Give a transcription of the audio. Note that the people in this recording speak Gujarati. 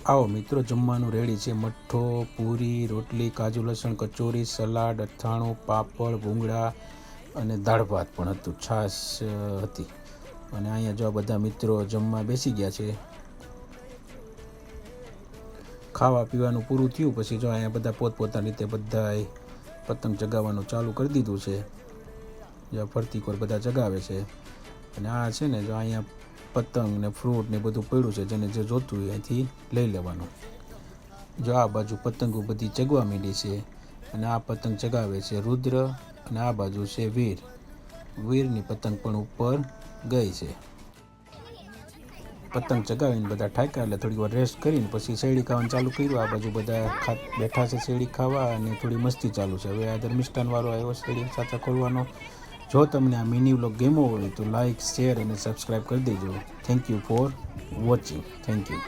આવો મિત્રો, જમવાનું રેડી છે. મઠ્ઠો, પૂરી, રોટલી, કાજુ લસણ કચોરી, સલાડ, અથાણું, પાપડ, ભૂંગળા અને દાળ ભાત પણ હતું, છાશ હતી. અને અહીંયા જો બધા મિત્રો જમવા બેસી ગયા છે. ખાવા પીવાનું પૂરું થયું પછી જો અહીંયા બધા પોતપોતાની રીતે બધાય પતંગ ચગાવવાનું ચાલુ કરી દીધું છે. જો ફરતી કોર બધા ચગાવે છે. અને આ છે ને જો અહીંયા પતંગ ને ફ્રૂટ ને બધું પડ્યું છે, જેને જે જોતું હોય અહીંથી લઈ લેવાનું. જો આ બાજુ પતંગો બધી ચગવા માંડી છે. અને આ પતંગ ચગાવે છે રુદ્ર, અને આ બાજુ છે વીર. વીરની પતંગ પણ ઉપર ગઈ છે. પતંગ ચગાવીને બધા ઠાક્યા એટલે થોડી વાર રેસ્ટ કરીને પછી શેરડી ખાવાનું ચાલુ કર્યું. આ બાજુ બધા બેઠા છે શેરડી ખાવા, અને થોડી મસ્તી ચાલુ છે. હવે આ ધર્મિષ્ઠાનવાળો આવ્યો શેરડી સાથે ખોલવાનો. જો તમને આ મિની વ્લોગ ગમ્યો હોય તો લાઇક, શેર અને સબસ્ક્રાઈબ કરી દેજો. Thank you for watching. Thank you.